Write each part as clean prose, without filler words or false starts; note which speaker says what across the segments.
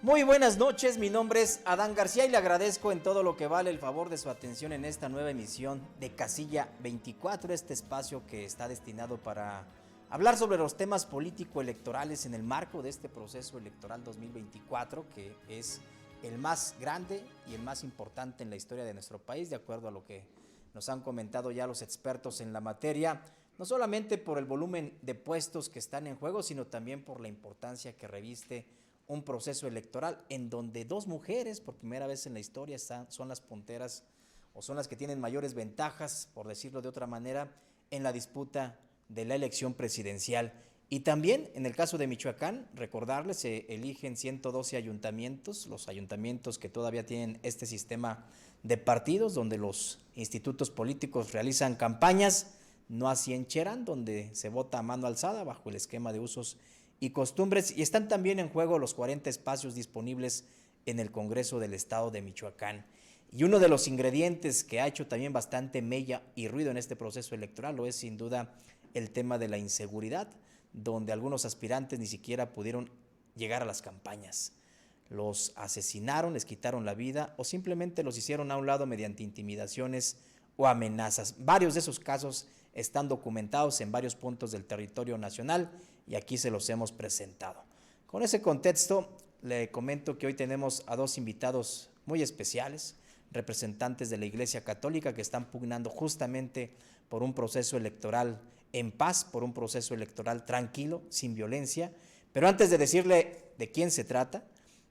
Speaker 1: Muy buenas noches, mi nombre es Adán García y le agradezco en todo lo que vale el favor de su atención en esta nueva emisión de Casilla 24, este espacio que está destinado para hablar sobre los temas político-electorales en el marco de este proceso electoral 2024, que es el más grande y el más importante en la historia de nuestro país, de acuerdo a lo que nos han comentado ya los expertos en la materia, no solamente por el volumen de puestos que están en juego, sino también por la importancia que reviste un proceso electoral en donde dos mujeres, por primera vez en la historia, son las punteras o son las que tienen mayores ventajas, por decirlo de otra manera, en la disputa de la elección presidencial. Y también, en el caso de Michoacán, recordarles, se eligen 112 ayuntamientos, los ayuntamientos que todavía tienen este sistema de partidos, donde los institutos políticos realizan campañas, no así en Cherán, donde se vota a mano alzada bajo el esquema de usos y costumbres, y están también en juego los 40 espacios disponibles en el Congreso del Estado de Michoacán. Y uno de los ingredientes que ha hecho también bastante mella y ruido en este proceso electoral lo es sin duda el tema de la inseguridad, donde algunos aspirantes ni siquiera pudieron llegar a las campañas. Los asesinaron, les quitaron la vida o simplemente los hicieron a un lado mediante intimidaciones o amenazas. Varios de esos casos están documentados en varios puntos del territorio nacional y aquí se los hemos presentado. Con ese contexto, le comento que hoy tenemos a dos invitados muy especiales, representantes de la Iglesia Católica que están pugnando justamente por un proceso electoral en paz, por un proceso electoral tranquilo, sin violencia. Pero antes de decirle de quién se trata,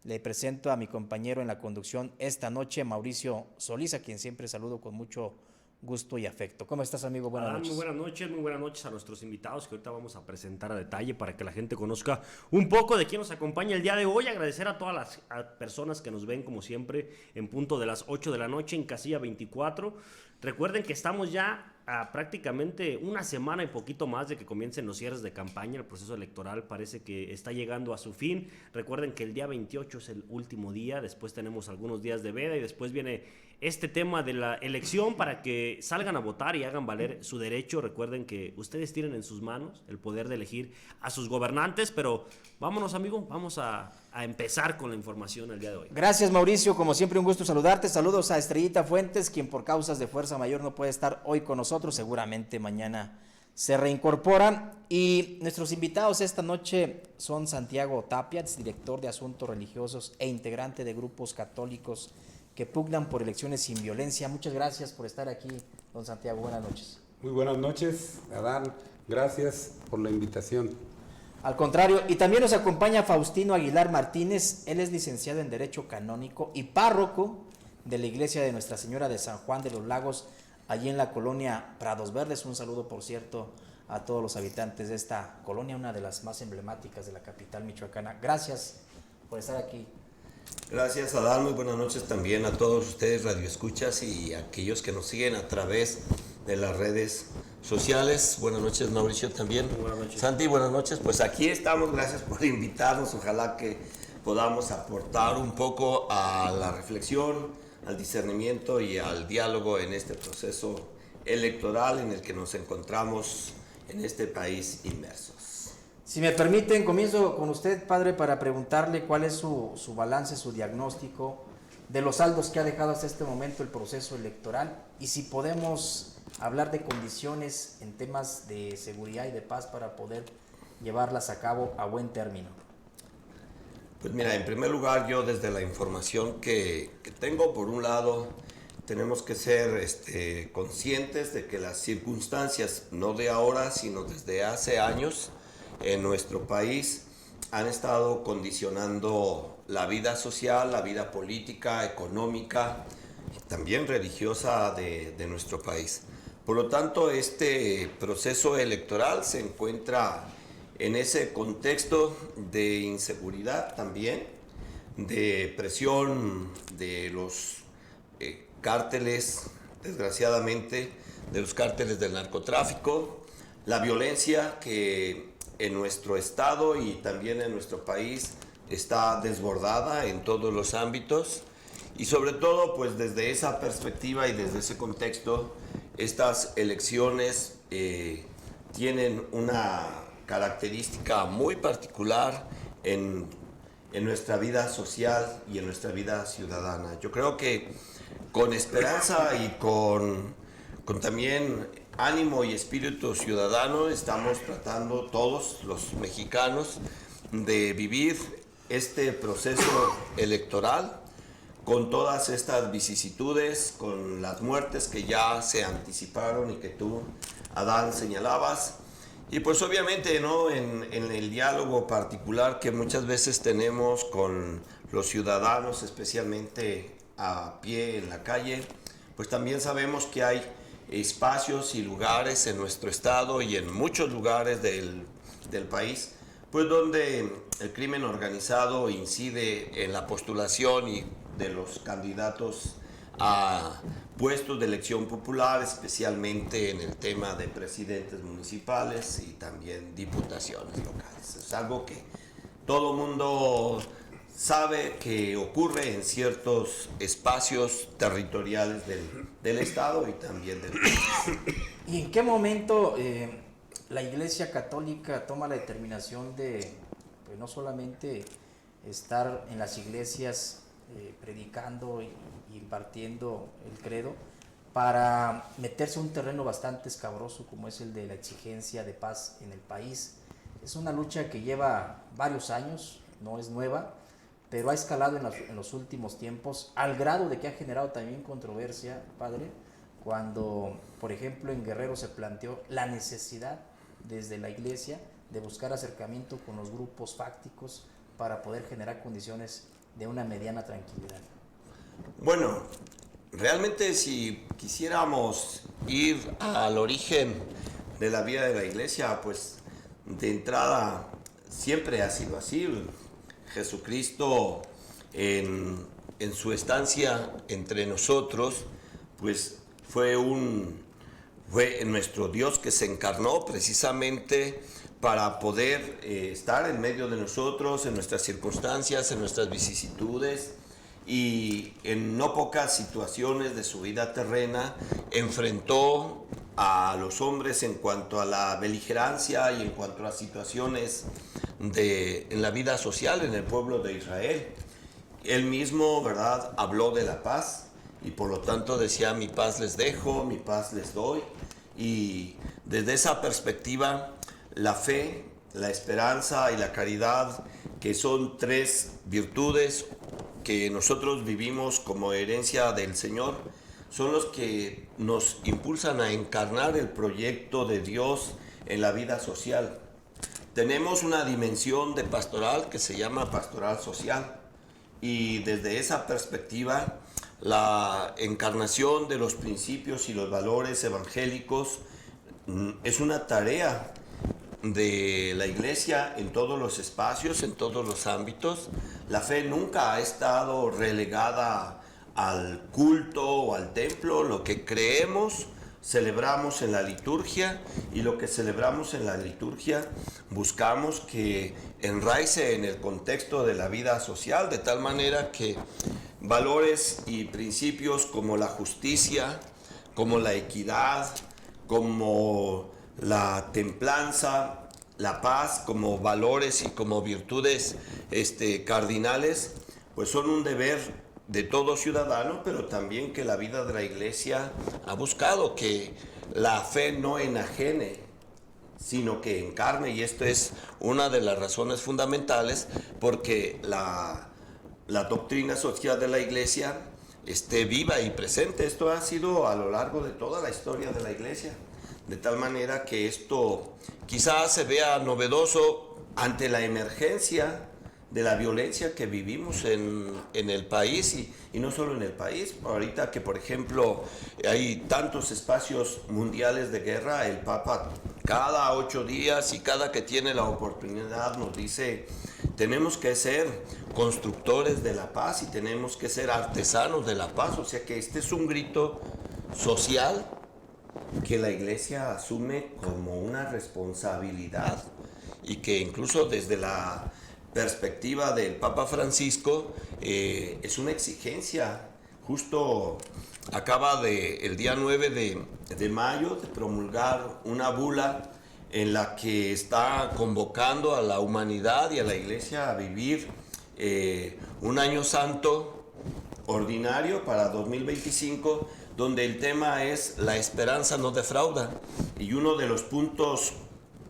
Speaker 1: le presento a mi compañero en la conducción esta noche, Mauricio Solís, a quien siempre saludo con mucho gusto y afecto. ¿Cómo estás, amigo? Buenas noches.
Speaker 2: Muy buenas noches a nuestros invitados que ahorita vamos a presentar a detalle para que la gente conozca un poco de quién nos acompaña el día de hoy. Agradecer a todas las personas que nos ven, como siempre, en punto de las 8 de la noche en Casilla 24. Recuerden que estamos ya a prácticamente una semana y poquito más de que comiencen los cierres de campaña. El proceso electoral parece que está llegando a su fin. Recuerden que el día 28 es el último día, después tenemos algunos días de veda y después viene este tema de la elección para que salgan a votar y hagan valer su derecho. Recuerden que ustedes tienen en sus manos el poder de elegir a sus gobernantes, pero vámonos, amigo, vamos a empezar con la información el día de hoy.
Speaker 1: Gracias, Mauricio, como siempre un gusto saludarte. Saludos a Estrellita Fuentes, quien por causas de fuerza mayor no puede estar hoy con nosotros, seguramente mañana se reincorpora. Y nuestros invitados esta noche son Santiago Tapia, director de Asuntos Religiosos e integrante de grupos católicos que pugnan por elecciones sin violencia. Muchas gracias por estar aquí, don Santiago. Buenas noches.
Speaker 3: Muy buenas noches, Adán. Gracias por la invitación.
Speaker 1: Al contrario, y también nos acompaña Faustino Aguilar Martínez. Él es licenciado en Derecho Canónico y párroco de la Iglesia de Nuestra Señora de San Juan de los Lagos, allí en la colonia Prados Verdes. Un saludo, por cierto, a todos los habitantes de esta colonia, una de las más emblemáticas de la capital michoacana. Gracias por estar aquí.
Speaker 4: Gracias, Adán. Muy buenas noches también a todos ustedes, radioescuchas, y a aquellos que nos siguen a través de las redes sociales. Buenas noches, Mauricio, también.
Speaker 2: Buenas noches.
Speaker 4: Santi, buenas noches. Pues aquí estamos, gracias por invitarnos. Ojalá que podamos aportar un poco a la reflexión, al discernimiento y al diálogo en este proceso electoral en el que nos encontramos en este país inmersos.
Speaker 1: Si me permiten, comienzo con usted, padre, para preguntarle cuál es su balance, su diagnóstico de los saldos que ha dejado hasta este momento el proceso electoral y si podemos hablar de condiciones en temas de seguridad y de paz para poder llevarlas a cabo a buen término.
Speaker 4: Pues mira, en primer lugar, yo desde la información que tengo, por un lado, tenemos que ser conscientes de que las circunstancias, no de ahora, sino desde hace años, en nuestro país han estado condicionando la vida social, la vida política, económica y también religiosa de nuestro país. Por lo tanto, este proceso electoral se encuentra en ese contexto de inseguridad también, de presión de los cárteles, desgraciadamente, de los cárteles del narcotráfico, la violencia que en nuestro estado y también en nuestro país está desbordada en todos los ámbitos y sobre todo pues desde esa perspectiva y desde ese contexto estas elecciones tienen una característica muy particular en en nuestra vida social y en nuestra vida ciudadana. Yo creo que con esperanza y con también ánimo y espíritu ciudadano estamos tratando todos los mexicanos de vivir este proceso electoral con todas estas vicisitudes, con las muertes que ya se anticiparon y que tú, Adán, señalabas. Y pues obviamente, ¿no?, en el diálogo particular que muchas veces tenemos con los ciudadanos, especialmente a pie en la calle, pues también sabemos que hay espacios y lugares en nuestro estado y en muchos lugares del país, pues donde el crimen organizado incide en la postulación y de los candidatos a puestos de elección popular, especialmente en el tema de presidentes municipales y también diputaciones locales. Es algo que todo mundo sabe que ocurre en ciertos espacios territoriales del Estado y también del país.
Speaker 1: ¿Y en qué momento la Iglesia Católica toma la determinación de, pues, no solamente estar en las iglesias predicando y impartiendo el credo, para meterse en un terreno bastante escabroso como es el de la exigencia de paz en el país? Es una lucha que lleva varios años, no es nueva, pero ha escalado en los últimos tiempos al grado de que ha generado también controversia, padre, cuando, por ejemplo, en Guerrero se planteó la necesidad desde la iglesia de buscar acercamiento con los grupos fácticos para poder generar condiciones de una mediana tranquilidad.
Speaker 4: Bueno, realmente si quisiéramos ir al origen de la vida de la iglesia, pues de entrada siempre ha sido así. Jesucristo en su estancia entre nosotros, pues fue nuestro Dios que se encarnó precisamente para poder estar en medio de nosotros, en nuestras circunstancias, en nuestras vicisitudes, y en no pocas situaciones de su vida terrena enfrentó a los hombres en cuanto a la beligerancia y en cuanto a situaciones en la vida social en el pueblo de Israel. Él mismo, ¿verdad?, habló de la paz y por lo tanto decía: mi paz les dejo, mi paz les doy. Y desde esa perspectiva, la fe, la esperanza y la caridad, que son tres virtudes que nosotros vivimos como herencia del Señor, son los que nos impulsan a encarnar el proyecto de Dios en la vida social. Tenemos una dimensión de pastoral que se llama pastoral social, y desde esa perspectiva la encarnación de los principios y los valores evangélicos es una tarea de la iglesia en todos los espacios, en todos los ámbitos. La fe nunca ha estado relegada al culto o al templo. Lo que creemos, celebramos en la liturgia, y lo que celebramos en la liturgia buscamos que enraice en el contexto de la vida social, de tal manera que valores y principios como la justicia, como la equidad, como la templanza, la paz, como valores y como virtudes cardinales, pues son un deber de todo ciudadano, pero también que la vida de la iglesia ha buscado que la fe no enajene, sino que encarne, y esto es una de las razones fundamentales porque la doctrina social de la iglesia esté viva y presente. Esto ha sido a lo largo de toda la historia de la iglesia, de tal manera que esto quizás se vea novedoso ante la emergencia de la violencia que vivimos en el país, y no solo en el país. Ahorita que, por ejemplo, hay tantos espacios mundiales de guerra, el Papa cada 8 días y cada que tiene la oportunidad nos dice: tenemos que ser constructores de la paz y tenemos que ser artesanos de la paz. O sea que este es un grito social que la iglesia asume como una responsabilidad, y que incluso desde la perspectiva del Papa Francisco es una exigencia. Justo acaba el día 9 de mayo de promulgar una bula en la que está convocando a la humanidad y a la iglesia a vivir un año santo ordinario para 2025, donde el tema es la esperanza no defrauda. Y uno de los puntos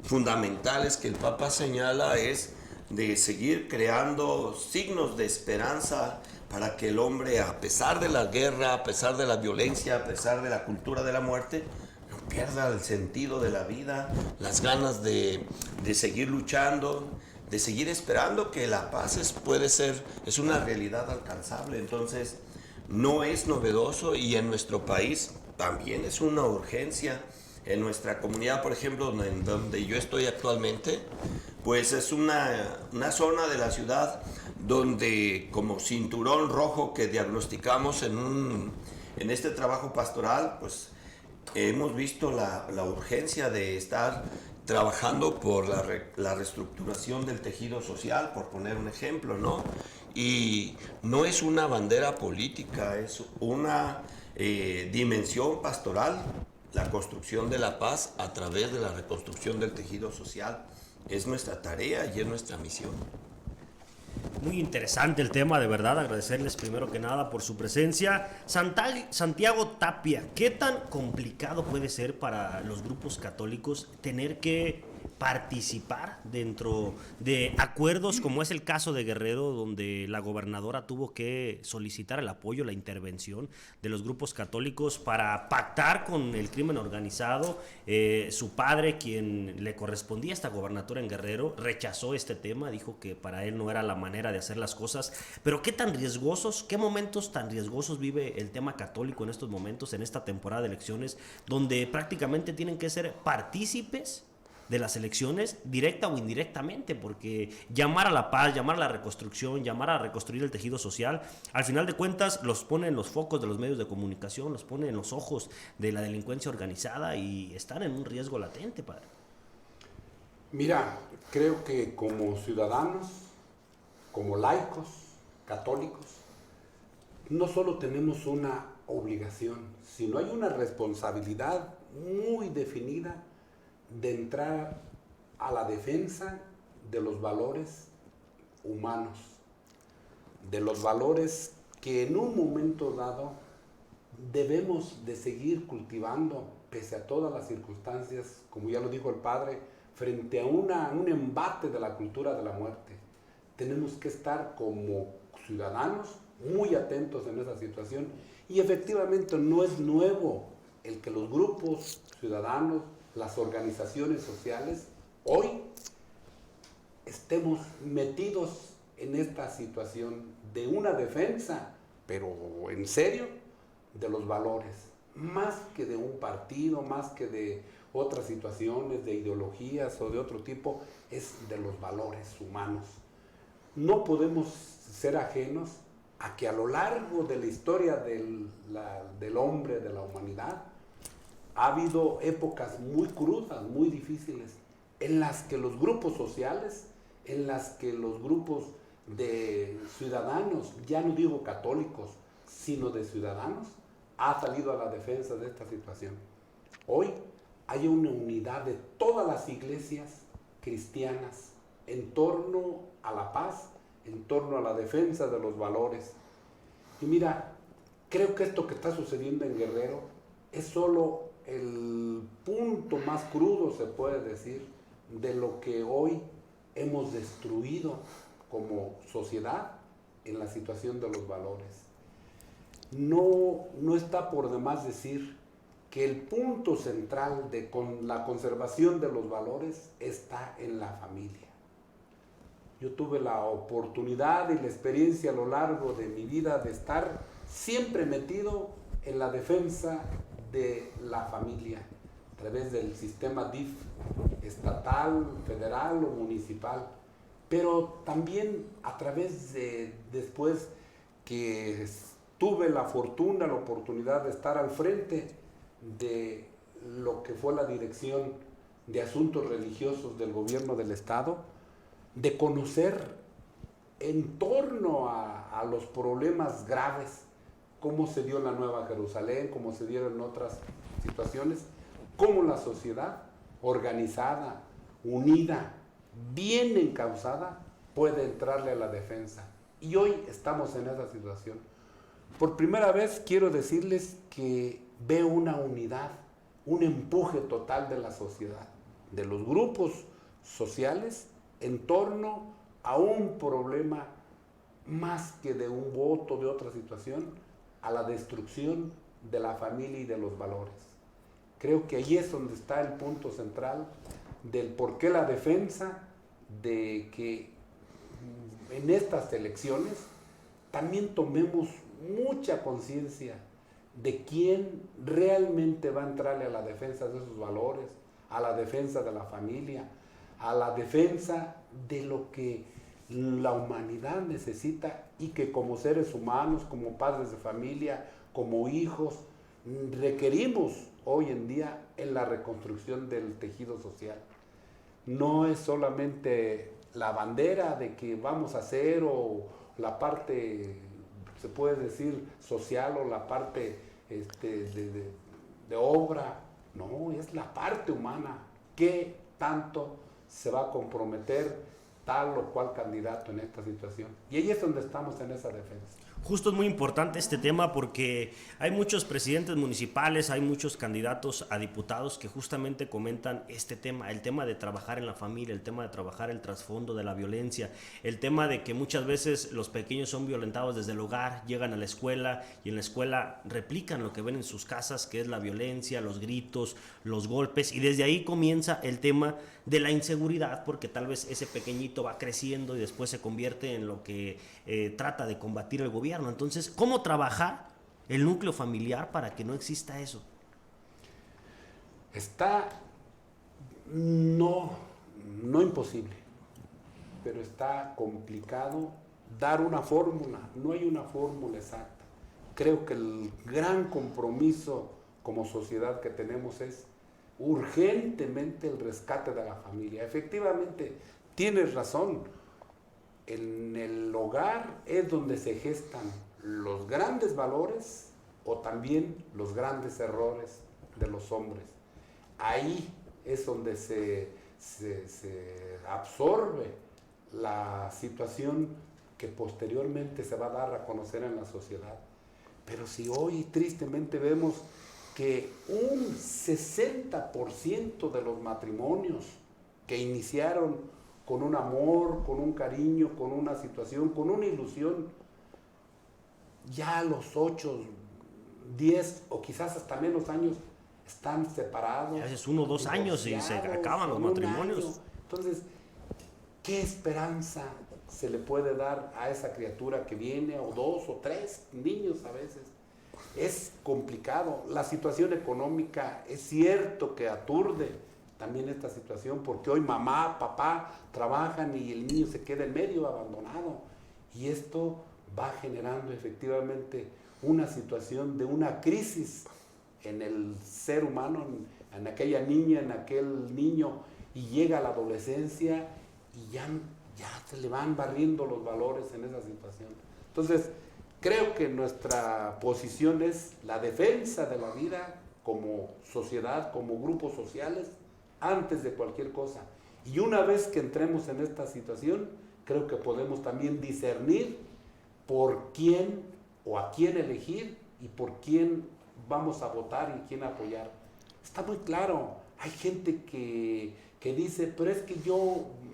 Speaker 4: fundamentales que el Papa señala es de seguir creando signos de esperanza para que el hombre, a pesar de la guerra, a pesar de la violencia, a pesar de la cultura de la muerte, no pierda el sentido de la vida, las ganas de seguir luchando, de seguir esperando que la paz es una realidad alcanzable. Entonces, no es novedoso, y en nuestro país también es una urgencia. En nuestra comunidad, por ejemplo, en donde yo estoy actualmente, pues es una zona de la ciudad donde, como cinturón rojo que diagnosticamos en este trabajo pastoral, pues hemos visto la urgencia de estar trabajando por la reestructuración del tejido social, por poner un ejemplo, ¿no? Y no es una bandera política, es una dimensión pastoral, la construcción de la paz a través de la reconstrucción del tejido social. Es nuestra tarea y es nuestra misión.
Speaker 2: Muy interesante el tema, de verdad, agradecerles primero que nada por su presencia. Santiago Tapia, ¿qué tan complicado puede ser para los grupos católicos tener que participar dentro de acuerdos como es el caso de Guerrero, donde la gobernadora tuvo que solicitar el apoyo, la intervención de los grupos católicos para pactar con el crimen organizado? Su padre, quien le correspondía esta gobernatura en Guerrero, rechazó este tema, dijo que para él no era la manera de hacer las cosas. Pero qué tan riesgosos, qué momentos tan riesgosos vive el tema católico en estos momentos, en esta temporada de elecciones, donde prácticamente tienen que ser partícipes de las elecciones, directa o indirectamente, porque llamar a la paz, llamar a la reconstrucción, llamar a reconstruir el tejido social, al final de cuentas los pone en los focos de los medios de comunicación, los pone en los ojos de la delincuencia organizada y están en un riesgo latente, padre.
Speaker 3: Mira, creo que como ciudadanos, como laicos, católicos, no solo tenemos una obligación, sino hay una responsabilidad muy definida de entrar a la defensa de los valores humanos, de los valores que en un momento dado debemos de seguir cultivando pese a todas las circunstancias, como ya lo dijo el padre, frente a un embate de la cultura de la muerte. Tenemos que estar como ciudadanos muy atentos en esa situación, y efectivamente no es nuevo el que los grupos ciudadanos, las organizaciones sociales, hoy estemos metidos en esta situación de una defensa, pero en serio, de los valores, más que de un partido, más que de otras situaciones, de ideologías o de otro tipo, es de los valores humanos. No podemos ser ajenos a que a lo largo de la historia del hombre, de la humanidad, ha habido épocas muy crudas, muy difíciles, en las que los grupos sociales, en las que los grupos de ciudadanos, ya no digo católicos, sino de ciudadanos, ha salido a la defensa de esta situación. Hoy hay una unidad de todas las iglesias cristianas en torno a la paz, en torno a la defensa de los valores. Y mira, creo que esto que está sucediendo en Guerrero es solo el punto más crudo, se puede decir, de lo que hoy hemos destruido como sociedad en la situación de los valores. No está por demás decir que el punto central con la conservación de los valores está en la familia. Yo tuve la oportunidad y la experiencia a lo largo de mi vida de estar siempre metido en la defensa de la familia, a través del sistema DIF, estatal, federal o municipal, pero también a través de, después que tuve la fortuna, la oportunidad de estar al frente de lo que fue la Dirección de Asuntos Religiosos del Gobierno del Estado, de conocer en torno a los problemas graves, cómo se dio en la Nueva Jerusalén, cómo se dieron en otras situaciones, cómo la sociedad organizada, unida, bien encauzada, puede entrarle a la defensa. Y hoy estamos en esa situación. Por primera vez quiero decirles que veo una unidad, un empuje total de la sociedad, de los grupos sociales en torno a un problema más que de un voto, de otra situación, a la destrucción de la familia y de los valores. Creo que ahí es donde está el punto central del por qué la defensa de que en estas elecciones también tomemos mucha conciencia de quién realmente va a entrarle a la defensa de esos valores, a la defensa de la familia, a la defensa de lo que la humanidad necesita y que como seres humanos, como padres de familia, como hijos, requerimos hoy en día en la reconstrucción del tejido social. No es solamente la bandera de que vamos a hacer o la parte, se puede decir, social o la parte de obra, no, es la parte humana. ¿Qué tanto se va a comprometer tal o cual candidato en esta situación? Y ahí es donde estamos en esa defensa.
Speaker 2: Justo es muy importante este tema porque hay muchos presidentes municipales, hay muchos candidatos a diputados que justamente comentan este tema, el tema de trabajar en la familia, el tema de trabajar el trasfondo de la violencia, el tema de que muchas veces los pequeños son violentados desde el hogar, llegan a la escuela y en la escuela replican lo que ven en sus casas, que es la violencia, los gritos, los golpes, y desde ahí comienza el tema de la inseguridad, porque tal vez ese pequeñito va creciendo y después se convierte en lo que trata de combatir el gobierno. Entonces, ¿cómo trabajar el núcleo familiar para que no exista eso?
Speaker 3: Está no imposible, pero está complicado dar una fórmula. No hay una fórmula exacta. Creo que el gran compromiso como sociedad que tenemos es urgentemente el rescate de la familia. Efectivamente, tienes razón. En el hogar es donde se gestan los grandes valores o también los grandes errores de los hombres. Ahí es donde se absorbe la situación que posteriormente se va a dar a conocer en la sociedad. Pero si hoy tristemente vemos que un 60% de los matrimonios que iniciaron con un amor, con un cariño, con una situación, con una ilusión, ya a los 8, 10 o quizás hasta menos años están separados.
Speaker 2: A veces 1 o 2 años y se acaban los matrimonios.
Speaker 3: Entonces, ¿qué esperanza se le puede dar a esa criatura que viene, o 2 o 3 niños a veces? Es complicado. La situación económica es cierto que aturde también esta situación, porque hoy mamá, papá trabajan y el niño se queda en medio abandonado. Y esto va generando efectivamente una situación de una crisis en el ser humano, en aquella niña, en aquel niño, y llega a la adolescencia y ya se le van barriendo los valores en esa situación. Entonces, creo que nuestra posición es la defensa de la vida como sociedad, como grupos sociales, antes de cualquier cosa. Y una vez que entremos en esta situación, creo que podemos también discernir por quién o a quién elegir y por quién vamos a votar y quién apoyar. Está muy claro. Hay gente que dice, pero es que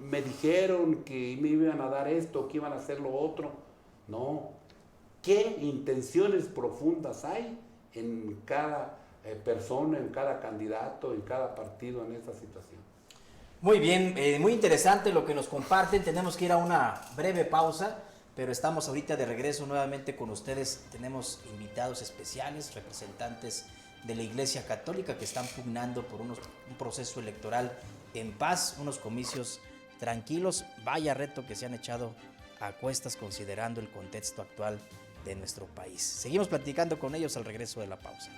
Speaker 3: me dijeron que me iban a dar esto, que iban a hacer lo otro. No. ¿Qué intenciones profundas hay en cada persona, en cada candidato, en cada partido en esta situación?
Speaker 1: Muy bien, muy interesante lo que nos comparten. Tenemos que ir a una breve pausa, pero estamos ahorita de regreso nuevamente con ustedes. Tenemos invitados especiales, representantes de la Iglesia Católica que están pugnando por un proceso electoral en paz, unos comicios tranquilos. Vaya reto que se han echado a cuestas considerando el contexto actual de nuestro país. Seguimos platicando con ellos al regreso de la pausa.